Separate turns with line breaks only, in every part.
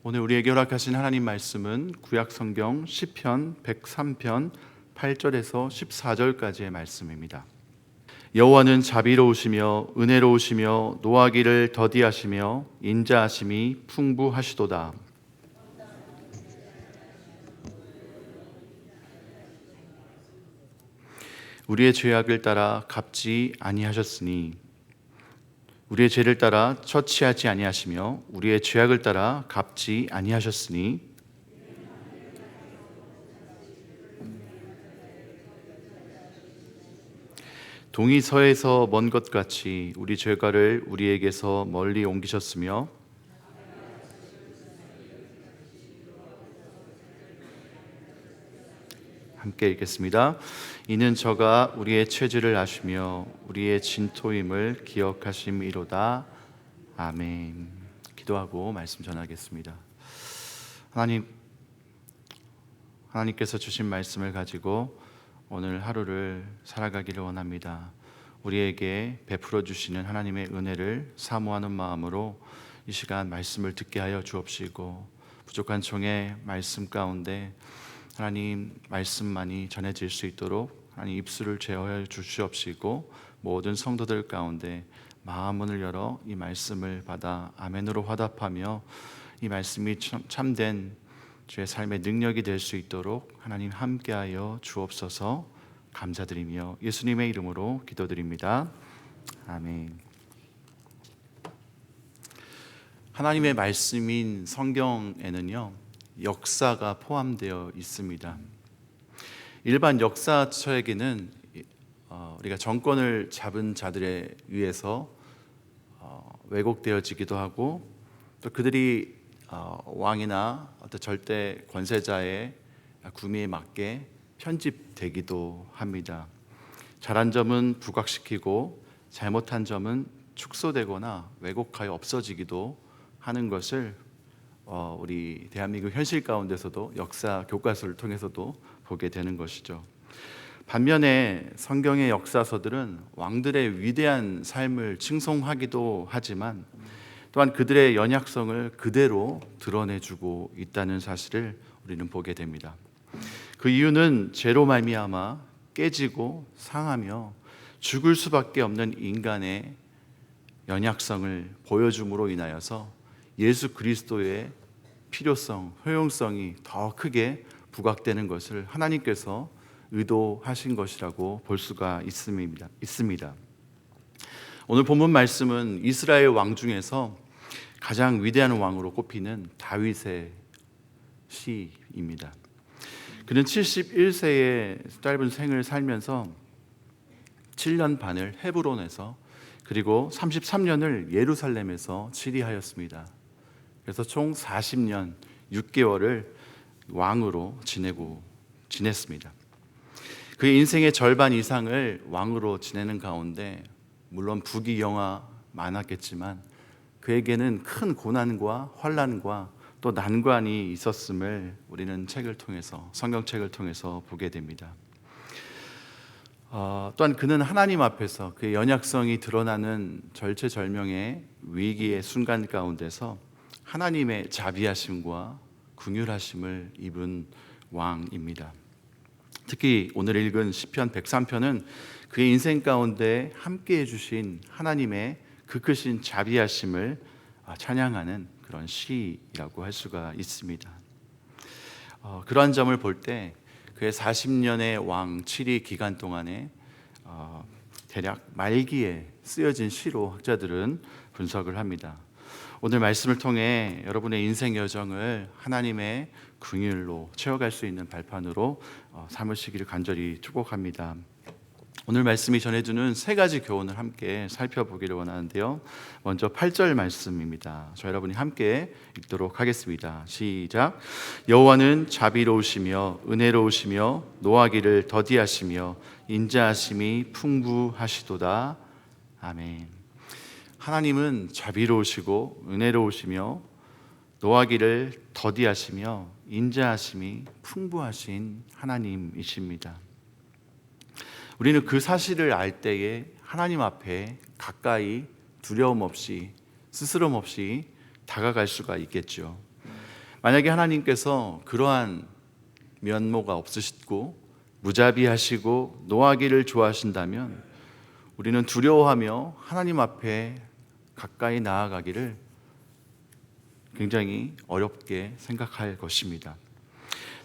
오늘 우리에게 허락하신 하나님 말씀은 구약성경 시편 103편 8절에서 14절까지의 말씀입니다. 여호와는 자비로우시며 은혜로우시며 노하기를 더디하시며 인자하심이 풍부하시도다. 우리의 죄악을 따라 갚지 아니하셨으니 우리의 죄를 따라 처치하지 아니하시며 우리의 죄악을 따라 갚지 아니하셨으니 동이 서에서 먼 것 같이 우리 죄가를 우리에게서 멀리 옮기셨으며 함께 읽겠습니다. 이는 저가 우리의 죄질을 아시며 우리의 진토임을 기억하심이로다. 아멘. 기도하고 말씀 전하겠습니다. 하나님께서 주신 말씀을 가지고 오늘 하루를 살아가기를 원합니다. 우리에게 베풀어 주시는 하나님의 은혜를 사모하는 마음으로 이 시간 말씀을 듣게 하여 주옵시고, 부족한 종의 말씀 가운데 하나님 말씀만이 전해질 수 있도록 하나님 입술을 제어해 주시옵시고, 모든 성도들 가운데 마음문을 열어 이 말씀을 받아 아멘으로 화답하며 이 말씀이 참된 주의 삶의 능력이 될 수 있도록 하나님 함께하여 주옵소서. 감사드리며 예수님의 이름으로 기도드립니다. 아멘. 하나님의 말씀인 성경에는요, 역사가 포함되어 있습니다. 일반 역사책에는 우리가 정권을 잡은 자들에 의해서 왜곡되어지기도 하고, 또 그들이 왕이나 어떤 절대 권세자의 구미에 맞게 편집되기도 합니다. 잘한 점은 부각시키고 잘못한 점은 축소되거나 왜곡하여 없어지기도 하는 것을 우리 대한민국 현실 가운데서도 역사 교과서를 통해서도 보게 되는 것이죠. 반면에 성경의 역사서들은 왕들의 위대한 삶을 칭송하기도 하지만 또한 그들의 연약성을 그대로 드러내주고 있다는 사실을 우리는 보게 됩니다. 그 이유는 죄로 말미암아 깨지고 상하며 죽을 수밖에 없는 인간의 연약성을 보여줌으로 인하여서 예수 그리스도의 필요성, 효용성이 더 크게 부각되는 것을 하나님께서 의도하신 것이라고 볼 수가 있습니다. 오늘 본문 말씀은 이스라엘 왕 중에서 가장 위대한 왕으로 꼽히는 다윗의 시입니다. 그는 71세의 짧은 생을 살면서 7년 반을 헤브론에서 그리고 33년을 예루살렘에서 치리하였습니다. 그래서 총 40년 6개월을 왕으로 지냈습니다. 그의 인생의 절반 이상을 왕으로 지내는 가운데 물론 부귀영화 많았겠지만 그에게는 큰 고난과 환난과 또 난관이 있었음을 우리는 성경책을 통해서 보게 됩니다. 또한 그는 하나님 앞에서 그의 연약성이 드러나는 절체절명의 위기의 순간 가운데서 하나님의 자비하심과 긍휼하심을 입은 왕입니다. 특히 오늘 읽은 시편 103편은 그의 인생 가운데 함께해 주신 하나님의 그 크신 자비하심을 찬양하는 그런 시라고 할 수가 있습니다. 그러한 점을 볼 때 그의 40년의 왕 치리 기간 동안에 대략 말기에 쓰여진 시로 학자들은 분석을 합니다. 오늘 말씀을 통해 여러분의 인생 여정을 하나님의 긍휼로 채워갈 수 있는 발판으로 삼으시기를 간절히 축복합니다. 오늘 말씀이 전해주는 세 가지 교훈을 함께 살펴보기를 원하는데요. 먼저 8절 말씀입니다. 저 여러분이 함께 읽도록 하겠습니다. 시작. 여호와는 자비로우시며 은혜로우시며 노하기를 더디하시며 인자하심이 풍부하시도다. 아멘. 하나님은 자비로우시고 은혜로우시며 노하기를 더디하시며 인자하심이 풍부하신 하나님이십니다. 우리는 그 사실을 알 때에 하나님 앞에 가까이 두려움 없이 스스럼 없이 다가갈 수가 있겠죠. 만약에 하나님께서 그러한 면모가 없으시고 무자비하시고 노하기를 좋아하신다면 우리는 두려워하며 하나님 앞에 가까이 나아가기를 굉장히 어렵게 생각할 것입니다.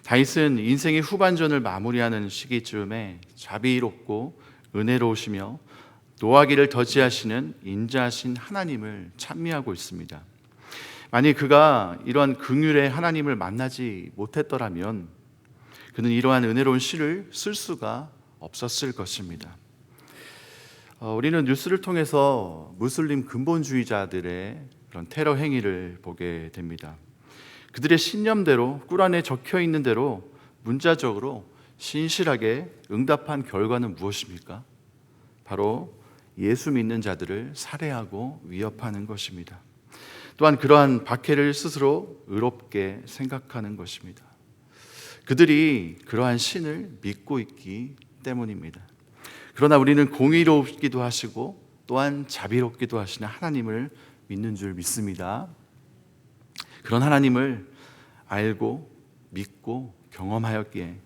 다윗은 인생의 후반전을 마무리하는 시기쯤에 자비롭고 은혜로우시며 노하기를 더지하시는 인자하신 하나님을 찬미하고 있습니다. 만약 그가 이러한 긍휼의 하나님을 만나지 못했더라면 그는 이러한 은혜로운 시를 쓸 수가 없었을 것입니다. 우리는 뉴스를 통해서 무슬림 근본주의자들의 그런 테러 행위를 보게 됩니다. 그들의 신념대로 꾸란에 적혀 있는 대로 문자적으로 신실하게 응답한 결과는 무엇입니까? 바로 예수 믿는 자들을 살해하고 위협하는 것입니다. 또한 그러한 박해를 스스로 의롭게 생각하는 것입니다. 그들이 그러한 신을 믿고 있기 때문입니다. 그러나 우리는 공의롭기도 하시고 또한 자비롭기도 하시는 하나님을 믿는 줄 믿습니다. 그런 하나님을 알고 믿고 경험하였기에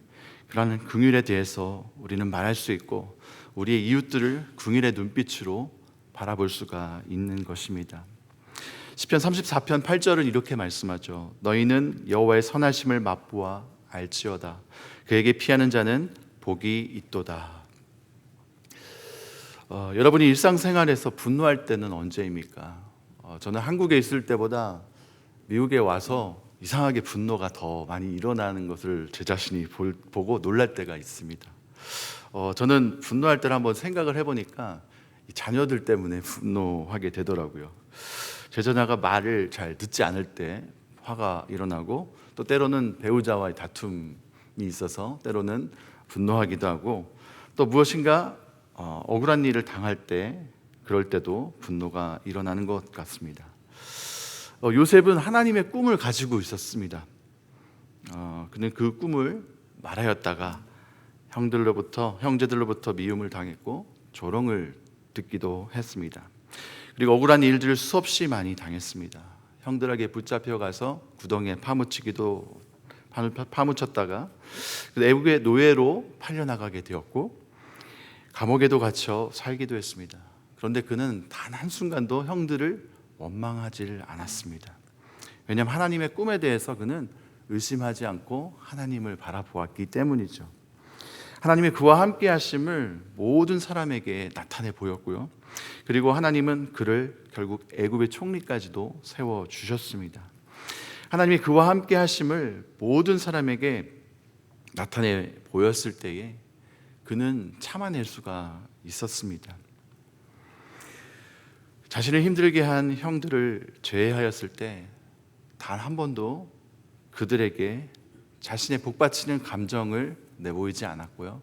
그러한 긍휼에 대해서 우리는 말할 수 있고 우리의 이웃들을 긍휼의 눈빛으로 바라볼 수가 있는 것입니다. 시편 34편 8절은 이렇게 말씀하죠. 너희는 여호와의 선하심을 맛보아 알지어다. 그에게 피하는 자는 복이 있도다. 여러분이 일상생활에서 분노할 때는 언제입니까? 저는 한국에 있을 때보다 미국에 와서 이상하게 분노가 더 많이 일어나는 것을 제 자신이 보고 놀랄 때가 있습니다. 저는 분노할 때를 한번 생각을 해보니까 자녀들 때문에 분노하게 되더라고요. 제 자녀가 말을 잘 듣지 않을 때 화가 일어나고 또 때로는 배우자와의 다툼이 있어서 때로는 분노하기도 하고 또 무엇인가 억울한 일을 당할 때 그럴 때도 분노가 일어나는 것 같습니다. 요셉은 하나님의 꿈을 가지고 있었습니다. 그는 그 꿈을 말하였다가 형제들로부터 미움을 당했고 조롱을 듣기도 했습니다. 그리고 억울한 일들을 수없이 많이 당했습니다. 형들에게 붙잡혀 가서 구덩이에 파묻혔다가 애국의 노예로 팔려나가게 되었고 감옥에도 갇혀 살기도 했습니다. 그런데 그는 단 한순간도 형들을 원망하지 않았습니다. 왜냐하면 하나님의 꿈에 대해서 그는 의심하지 않고 하나님을 바라보았기 때문이죠. 하나님의 그와 함께 하심을 모든 사람에게 나타내 보였고요. 그리고 하나님은 그를 결국 애굽의 총리까지도 세워주셨습니다. 하나님이 그와 함께 하심을 모든 사람에게 나타내 보였을 때에 그는 참아낼 수가 있었습니다. 자신을 힘들게 한 형들을 제외하였을 때 단 한 번도 그들에게 자신의 복받치는 감정을 내보이지 않았고요.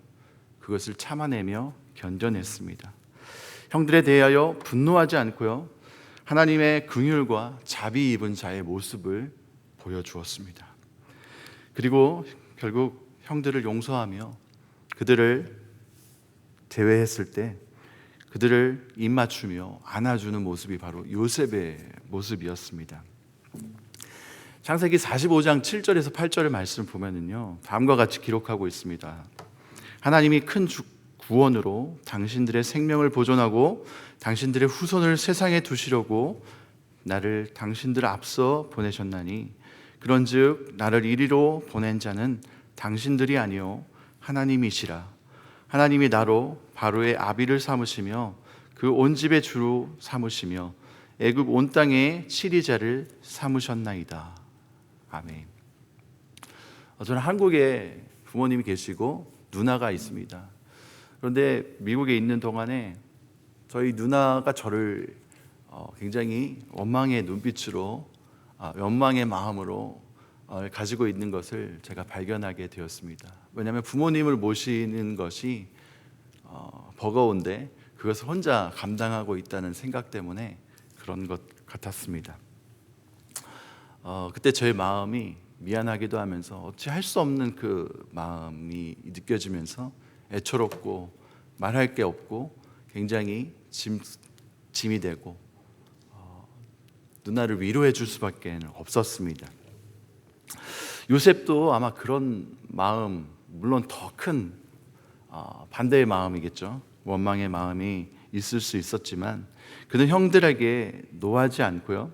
그것을 참아내며 견뎌냈습니다. 형들에 대하여 분노하지 않고요. 하나님의 긍휼과 자비 입은 자의 모습을 보여주었습니다. 그리고 결국 형들을 용서하며 그들을 제외했을 때 그들을 입맞추며 안아주는 모습이 바로 요셉의 모습이었습니다. 창세기 45장 7절에서 8절의 말씀을 보면은요, 다음과 같이 기록하고 있습니다. 하나님이 큰 구원으로 당신들의 생명을 보존하고 당신들의 후손을 세상에 두시려고 나를 당신들 앞서 보내셨나니 그런즉 나를 이리로 보낸 자는 당신들이 아니요 하나님이시라. 하나님이 나로 바로의 아비를 삼으시며 그 온 집의 주로 삼으시며 애굽 온 땅의 치리자를 삼으셨나이다. 아멘. 저는 한국에 부모님이 계시고 누나가 있습니다. 그런데 미국에 있는 동안에 저희 누나가 저를 굉장히 원망의 눈빛으로 원망의 마음으로 가지고 있는 것을 제가 발견하게 되었습니다. 왜냐하면 부모님을 모시는 것이 버거운데 그것을 혼자 감당하고 있다는 생각 때문에 그런 것 같았습니다. 그때 저의 마음이 미안하기도 하면서 어찌 할 수 없는 그 마음이 느껴지면서 애처롭고 말할 게 없고 굉장히 짐이 되고 누나를 위로해 줄 수밖에 없었습니다. 요셉도 아마 그런 마음, 물론 더 큰 반대의 마음이겠죠. 원망의 마음이 있을 수 있었지만 그는 형들에게 노하지 않고요,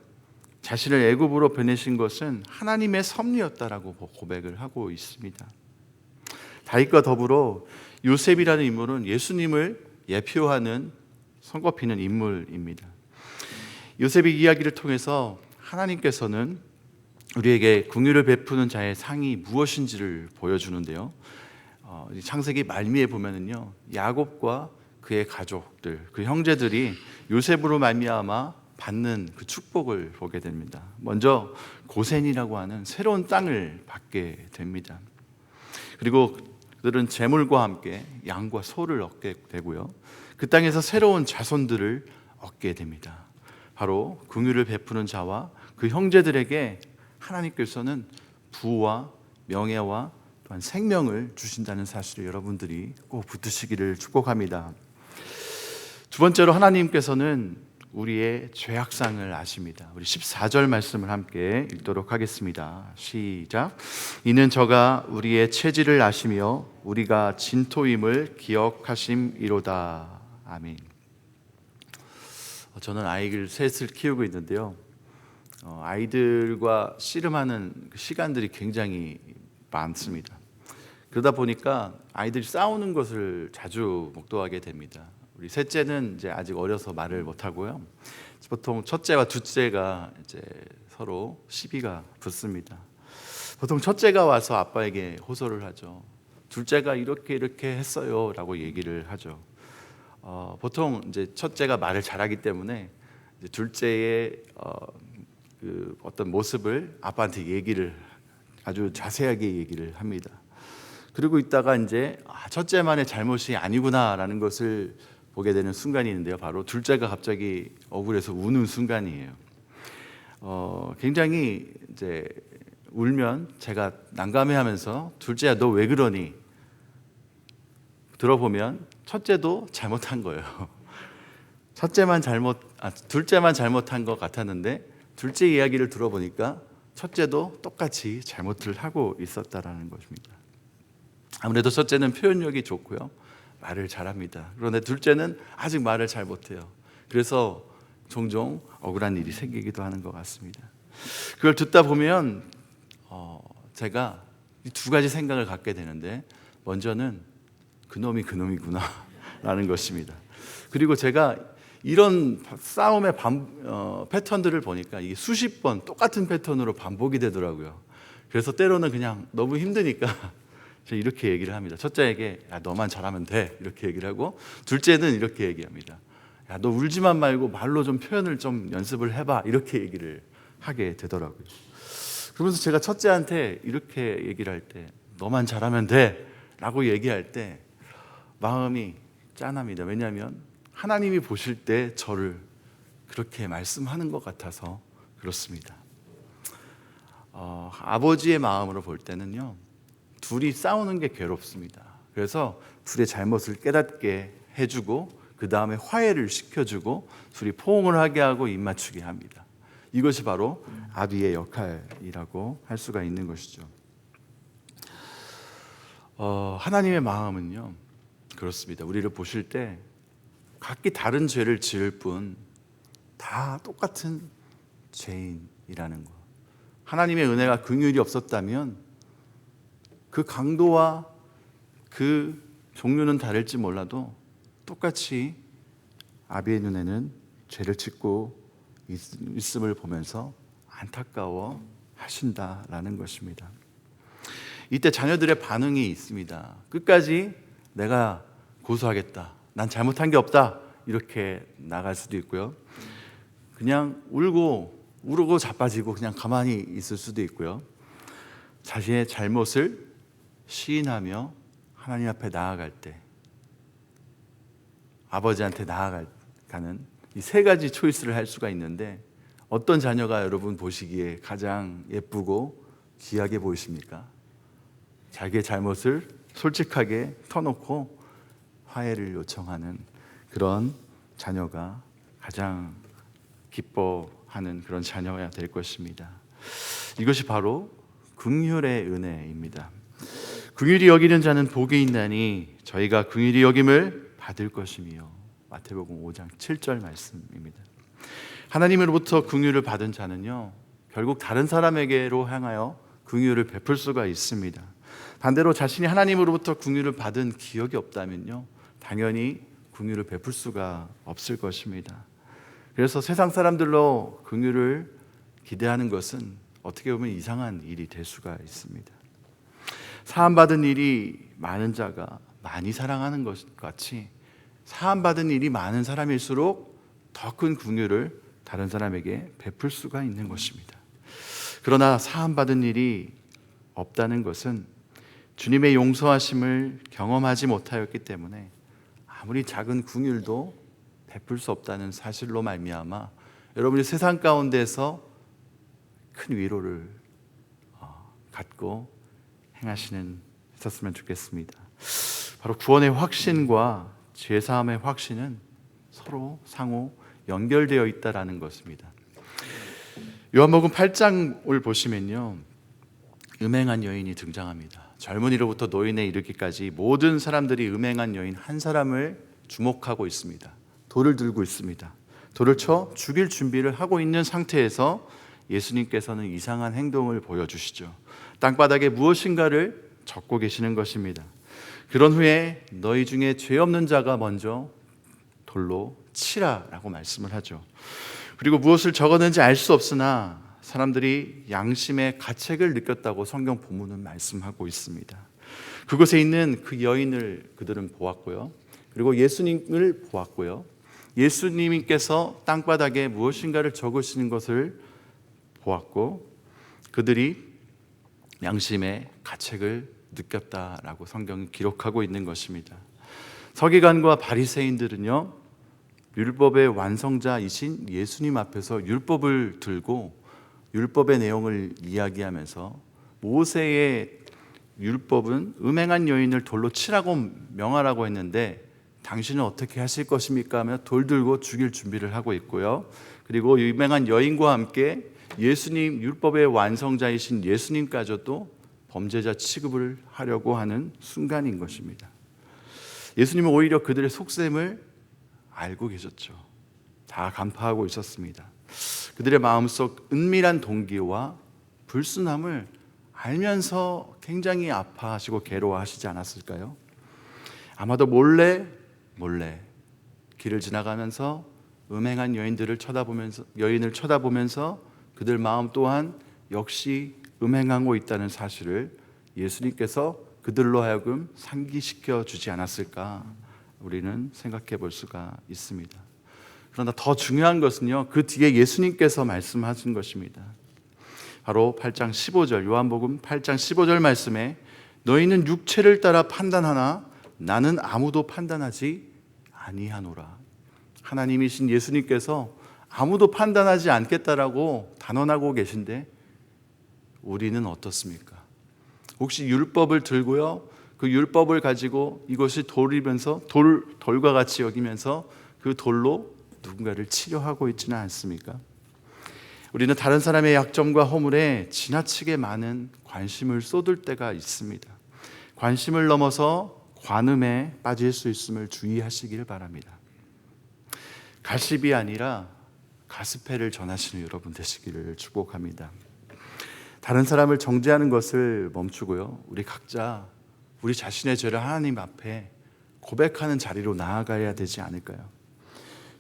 자신을 애굽으로 보내신 것은 하나님의 섭리였다라고 고백을 하고 있습니다. 다윗과 더불어 요셉이라는 인물은 예수님을 예표하는 손꼽히는 인물입니다. 요셉의 이야기를 통해서 하나님께서는 우리에게 긍휼을 베푸는 자의 상이 무엇인지를 보여주는데요. 창세기 말미에 보면은요, 야곱과 그의 가족들, 그 형제들이 요셉으로 말미암아 받는 그 축복을 보게 됩니다. 먼저 고센이라고 하는 새로운 땅을 받게 됩니다. 그리고 그들은 재물과 함께 양과 소를 얻게 되고요, 그 땅에서 새로운 자손들을 얻게 됩니다. 바로 긍휼을 베푸는 자와 그 형제들에게 하나님께서는 부와 명예와 또한 생명을 주신다는 사실을 여러분들이 꼭 붙드시기를 축복합니다. 두 번째로 하나님께서는 우리의 죄악상을 아십니다. 우리 14절 말씀을 함께 읽도록 하겠습니다. 시작. 이는 저가 우리의 체질을 아시며 우리가 진토임을 기억하심이로다. 아멘. 저는 아이들 셋을 키우고 있는데요, 아이들과 씨름하는 시간들이 굉장히 많습니다. 그러다 보니까 아이들이 싸우는 것을 자주 목도하게 됩니다. 우리 셋째는 이제 아직 어려서 말을 못 하고요, 보통 첫째와 둘째가 이제 서로 시비가 붙습니다. 보통 첫째가 와서 아빠에게 호소를 하죠. 둘째가 이렇게 했어요라고 얘기를 하죠. 보통 이제 첫째가 말을 잘하기 때문에 이제 둘째의 그 어떤 모습을 아빠한테 얘기를 아주 자세하게 얘기를 합니다. 그리고 있다가 이제 첫째만의 잘못이 아니구나라는 것을 보게 되는 순간이 있는데요, 바로 둘째가 갑자기 억울해서 우는 순간이에요. 굉장히 이제 울면 제가 난감해하면서 둘째야 너 왜 그러니? 들어보면 첫째도 잘못한 거예요. 둘째만 잘못한 것 같았는데 둘째 이야기를 들어보니까 첫째도 똑같이 잘못을 하고 있었다라는 것입니다. 아무래도 첫째는 표현력이 좋고요, 말을 잘합니다. 그런데 둘째는 아직 말을 잘 못해요. 그래서 종종 억울한 일이 생기기도 하는 것 같습니다. 그걸 듣다 보면 제가 이 두 가지 생각을 갖게 되는데, 먼저는 그놈이 그놈이구나 라는 것입니다. 그리고 제가 이런 싸움의 패턴들을 보니까 이게 수십 번 똑같은 패턴으로 반복이 되더라고요. 그래서 때로는 그냥 너무 힘드니까 제가 이렇게 얘기를 합니다. 첫째에게 야 너만 잘하면 돼 이렇게 얘기를 하고, 둘째는 이렇게 얘기합니다. 야 너 울지만 말고 말로 좀 표현을 좀 연습을 해봐 이렇게 얘기를 하게 되더라고요. 그러면서 제가 첫째한테 이렇게 얘기를 할 때 너만 잘하면 돼 라고 얘기할 때 마음이 짠합니다. 왜냐하면 하나님이 보실 때 저를 그렇게 말씀하는 것 같아서 그렇습니다. 아버지의 마음으로 볼 때는요, 둘이 싸우는 게 괴롭습니다. 그래서 둘의 잘못을 깨닫게 해주고 그 다음에 화해를 시켜주고 둘이 포옹을 하게 하고 입맞추게 합니다. 이것이 바로 아비의 역할이라고 할 수가 있는 것이죠. 하나님의 마음은요 그렇습니다. 우리를 보실 때 각기 다른 죄를 지을 뿐 다 똑같은 죄인이라는 것. 하나님의 은혜가 긍휼이 없었다면 그 강도와 그 종류는 다를지 몰라도 똑같이 아비의 눈에는 죄를 짓고 있음을 보면서 안타까워 하신다라는 것입니다. 이때 자녀들의 반응이 있습니다. 끝까지 내가 고소하겠다, 난 잘못한 게 없다 이렇게 나갈 수도 있고요, 그냥 울고 자빠지고 그냥 가만히 있을 수도 있고요, 자신의 잘못을 시인하며 하나님 앞에 나아갈 때 아버지한테 나아가는 이 세 가지 초이스를 할 수가 있는데, 어떤 자녀가 여러분 보시기에 가장 예쁘고 귀하게 보이십니까? 자기의 잘못을 솔직하게 터놓고 화해를 요청하는 그런 자녀가 가장 기뻐하는 그런 자녀가 될 것입니다. 이것이 바로 긍휼의 은혜입니다. 긍휼히 여기는 자는 복이 있나니 저희가 긍휼히 여김을 받을 것이며. 마태복음 5장 7절 말씀입니다. 하나님으로부터 긍휼을 받은 자는요, 결국 다른 사람에게로 향하여 긍휼을 베풀 수가 있습니다. 반대로 자신이 하나님으로부터 긍휼을 받은 기억이 없다면요, 당연히 긍휼을 베풀 수가 없을 것입니다. 그래서 세상 사람들로 긍휼을 기대하는 것은 어떻게 보면 이상한 일이 될 수가 있습니다. 사함받은 일이 많은 자가 많이 사랑하는 것 같이 사함받은 일이 많은 사람일수록 더 큰 긍휼을 다른 사람에게 베풀 수가 있는 것입니다. 그러나 사함받은 일이 없다는 것은 주님의 용서하심을 경험하지 못하였기 때문에 아무리 작은 긍휼도 베풀 수 없다는 사실로 말미암아 여러분이 세상 가운데서 큰 위로를 갖고 했었으면 좋겠습니다. 바로 구원의 확신과 죄사함의 확신은 서로 상호 연결되어 있다라는 것입니다. 요한복음 8장을 보시면요, 음행한 여인이 등장합니다. 젊은이로부터 노인에 이르기까지 모든 사람들이 음행한 여인 한 사람을 주목하고 있습니다. 돌을 들고 있습니다. 돌을 쳐 죽일 준비를 하고 있는 상태에서 예수님께서는 이상한 행동을 보여주시죠. 땅바닥에 무엇인가를 적고 계시는 것입니다. 그런 후에 너희 중에 죄 없는 자가 먼저 돌로 치라라고 말씀을 하죠. 그리고 무엇을 적었는지 알 수 없으나 사람들이 양심의 가책을 느꼈다고 성경 본문은 말씀하고 있습니다. 그곳에 있는 그 여인을 그들은 보았고요, 그리고 예수님을 보았고요, 예수님께서 땅바닥에 무엇인가를 적으시는 것을 보았고, 그들이 양심의 가책을 느꼈다라고 성경이 기록하고 있는 것입니다. 서기관과 바리새인들은요, 율법의 완성자이신 예수님 앞에서 율법을 들고 율법의 내용을 이야기하면서 모세의 율법은 음행한 여인을 돌로 치라고 명하라고 했는데 당신은 어떻게 하실 것입니까? 하며 돌 들고 죽일 준비를 하고 있고요, 그리고 음행한 여인과 함께 예수님, 율법의 완성자이신 예수님까지도 범죄자 취급을 하려고 하는 순간인 것입니다. 예수님은 오히려 그들의 속셈을 알고 계셨죠. 다 간파하고 있었습니다. 그들의 마음속 은밀한 동기와 불순함을 알면서 굉장히 아파하시고 괴로워하시지 않았을까요? 아마도 몰래 길을 지나가면서 음행한 여인을 쳐다보면서 그들 마음 또한 역시 음행하고 있다는 사실을 예수님께서 그들로 하여금 상기시켜 주지 않았을까, 우리는 생각해 볼 수가 있습니다. 그러나 더 중요한 것은요, 그 뒤에 예수님께서 말씀하신 것입니다. 바로 8장 15절, 요한복음 8장 15절 말씀에 너희는 육체를 따라 판단하나 나는 아무도 판단하지 아니하노라. 하나님이신 예수님께서 아무도 판단하지 않겠다라고 단언하고 계신데 우리는 어떻습니까? 혹시 율법을 들고요, 그 율법을 가지고 이것이 돌이면서 돌과 같이 여기면서 그 돌로 누군가를 치료하고 있지는 않습니까? 우리는 다른 사람의 약점과 허물에 지나치게 많은 관심을 쏟을 때가 있습니다. 관심을 넘어서 관음에 빠질 수 있음을 주의하시길 바랍니다. 가십이 아니라 가스펠을 전하시는 여러분 되시기를 축복합니다. 다른 사람을 정죄하는 것을 멈추고요, 우리 각자 우리 자신의 죄를 하나님 앞에 고백하는 자리로 나아가야 되지 않을까요?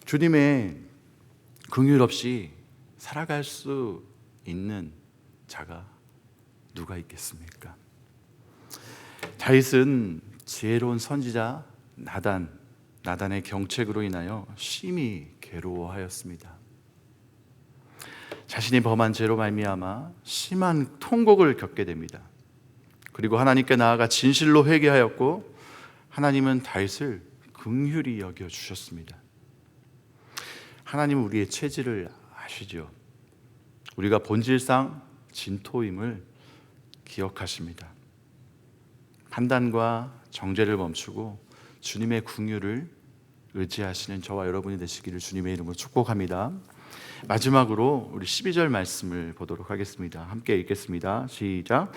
주님의 긍휼 없이 살아갈 수 있는 자가 누가 있겠습니까? 다윗은 지혜로운 선지자 나단의 경책으로 인하여 심히 괴로워하였습니다. 자신이 범한 죄로 말미암아 심한 통곡을 겪게 됩니다. 그리고 하나님께 나아가 진실로 회개하였고 하나님은 다윗을 긍휼히 여겨 주셨습니다. 하나님은 우리의 체질을 아시죠. 우리가 본질상 진토임을 기억하십니다. 판단과 정죄를 멈추고 주님의 긍휼을 의지하시는 저와 여러분이 되시기를 주님의 이름으로 축복합니다. 마지막으로 우리 12절 말씀을 보도록 하겠습니다. 함께 읽겠습니다. 시작.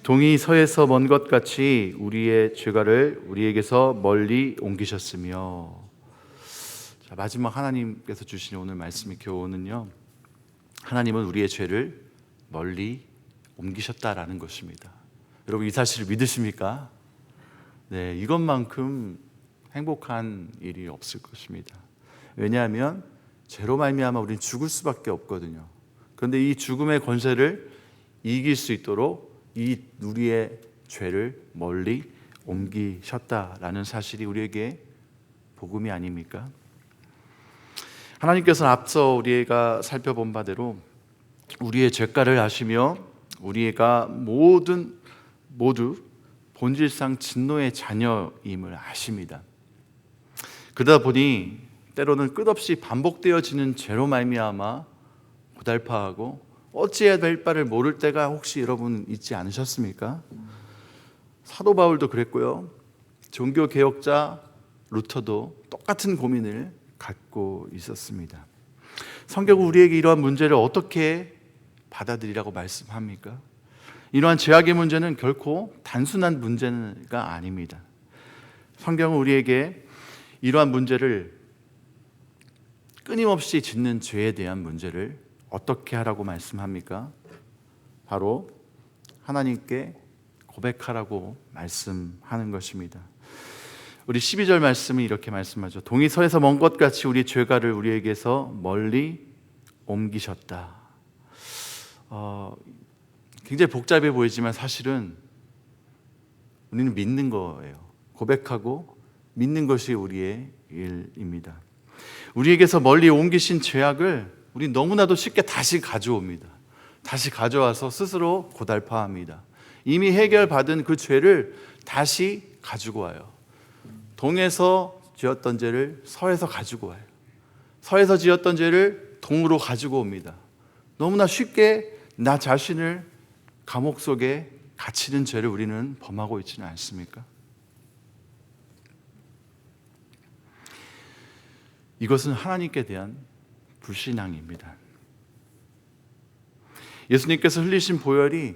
동이 서에서 먼 것 같이 우리의 죄가를 우리에게서 멀리 옮기셨으며. 자, 마지막 하나님께서 주신 오늘 말씀의 교훈은요, 하나님은 우리의 죄를 멀리 옮기셨다라는 것입니다. 여러분, 이 사실을 믿으십니까? 네, 이것만큼 행복한 일이 없을 것입니다. 왜냐하면 죄로 말미암아 우리는 죽을 수밖에 없거든요. 그런데 이 죽음의 권세를 이길 수 있도록 이 우리의 죄를 멀리 옮기셨다라는 사실이 우리에게 복음이 아닙니까? 하나님께서는 앞서 우리가 살펴본 바대로 우리의 죄가를 아시며 우리가 모두 본질상 진노의 자녀임을 아십니다. 그러다 보니 때로는 끝없이 반복되어지는 죄로 말미암아 고달파하고 어찌해야 될 바를 모를 때가 혹시 여러분 있지 않으셨습니까? 사도 바울도 그랬고요. 종교 개혁자 루터도 똑같은 고민을 갖고 있었습니다. 성경은 우리에게 이러한 문제를 어떻게 받아들이라고 말씀합니까? 이러한 죄악의 문제는 결코 단순한 문제가 아닙니다. 성경은 우리에게 이러한 문제를 끊임없이 짓는 죄에 대한 문제를 어떻게 하라고 말씀합니까? 바로 하나님께 고백하라고 말씀하는 것입니다. 우리 12절 말씀이 이렇게 말씀하죠. 동이 서에서 먼 것 같이 우리 죄가를 우리에게서 멀리 옮기셨다. 굉장히 복잡해 보이지만 사실은 우리는 믿는 거예요. 고백하고 믿는 것이 우리의 일입니다. 우리에게서 멀리 옮기신 죄악을 우리 너무나도 쉽게 다시 가져옵니다. 다시 가져와서 스스로 고달파합니다. 이미 해결받은 그 죄를 다시 가지고 와요. 동에서 지었던 죄를 서에서 가지고 와요. 서에서 지었던 죄를 동으로 가지고 옵니다. 너무나 쉽게 나 자신을 감옥 속에 갇히는 죄를 우리는 범하고 있지는 않습니까? 이것은 하나님께 대한 불신앙입니다. 예수님께서 흘리신 보혈이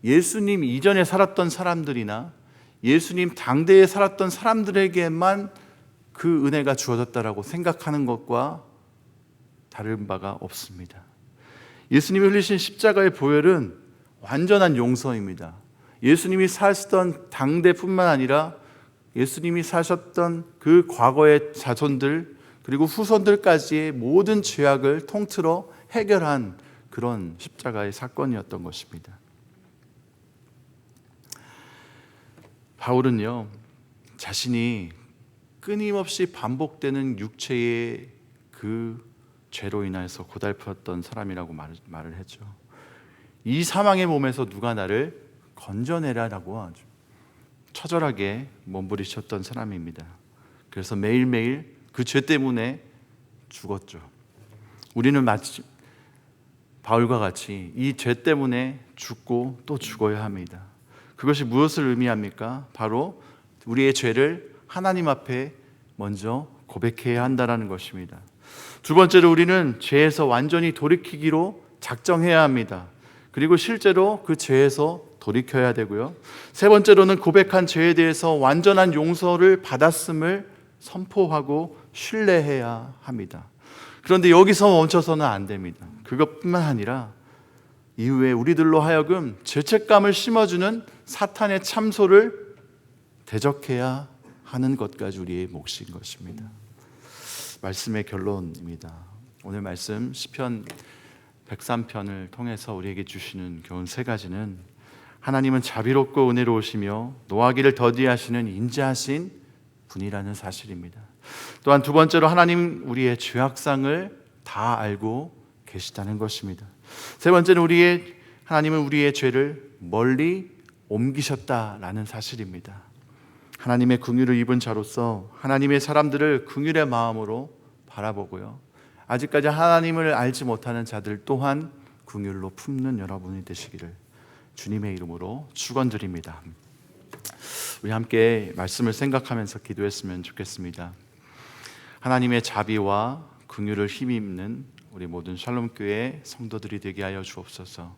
예수님 이전에 살았던 사람들이나 예수님 당대에 살았던 사람들에게만 그 은혜가 주어졌다라고 생각하는 것과 다른 바가 없습니다. 예수님이 흘리신 십자가의 보혈은 완전한 용서입니다. 예수님이 사시던 당대뿐만 아니라 예수님이 사셨던 그 과거의 자손들 그리고 후손들까지의 모든 죄악을 통틀어 해결한 그런 십자가의 사건이었던 것입니다. 바울은요, 자신이 끊임없이 반복되는 육체의 그 죄로 인해서 고달팠던 사람이라고 말을 했죠. 이 사망의 몸에서 누가 나를 건져내라라고 아주 처절하게 몸부리쳤던 사람입니다. 그래서 매일매일 그 죄 때문에 죽었죠. 우리는 마치 바울과 같이 이 죄 때문에 죽고 또 죽어야 합니다. 그것이 무엇을 의미합니까? 바로 우리의 죄를 하나님 앞에 먼저 고백해야 한다는 것입니다. 두 번째로 우리는 죄에서 완전히 돌이키기로 작정해야 합니다. 그리고 실제로 그 죄에서 돌이켜야 되고요. 세 번째로는 고백한 죄에 대해서 완전한 용서를 받았음을 선포하고 신뢰해야 합니다. 그런데 여기서 멈춰서는 안 됩니다. 그것뿐만 아니라 이후에 우리들로 하여금 죄책감을 심어주는 사탄의 참소를 대적해야 하는 것까지 우리의 몫인 것입니다. 말씀의 결론입니다. 오늘 말씀 시편 103편을 통해서 우리에게 주시는 교훈 세 가지는 하나님은 자비롭고 은혜로우시며 노하기를 더디하시는 인자하신 분이라는 사실입니다. 또한 두 번째로 하나님 우리의 죄악상을 다 알고 계시다는 것입니다. 세 번째는 하나님은 우리의 죄를 멀리 옮기셨다라는 사실입니다. 하나님의 긍휼을 입은 자로서 하나님의 사람들을 긍휼의 마음으로 바라보고요. 아직까지 하나님을 알지 못하는 자들 또한 긍휼로 품는 여러분이 되시기를 주님의 이름으로 축원드립니다. 우리 함께 말씀을 생각하면서 기도했으면 좋겠습니다. 하나님의 자비와 긍휼을 힘입는 우리 모든 샬롬교회 성도들이 되게 하여 주옵소서.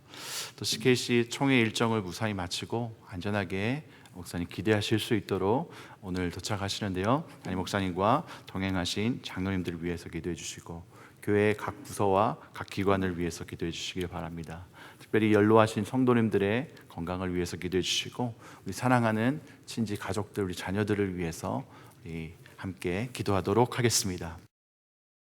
또 CKC 총회 일정을 무사히 마치고 안전하게 목사님 기대하실 수 있도록 오늘 도착하시는데요, 담임 목사님과 동행하신 장로님들을 위해서 기도해 주시고 교회 각 부서와 각 기관을 위해서 기도해 주시길 바랍니다. 특별히 연로하신 성도님들의 건강을 위해서 기도해 주시고 우리 사랑하는 친지 가족들, 우리 자녀들을 위해서 함께 기도하도록 하겠습니다.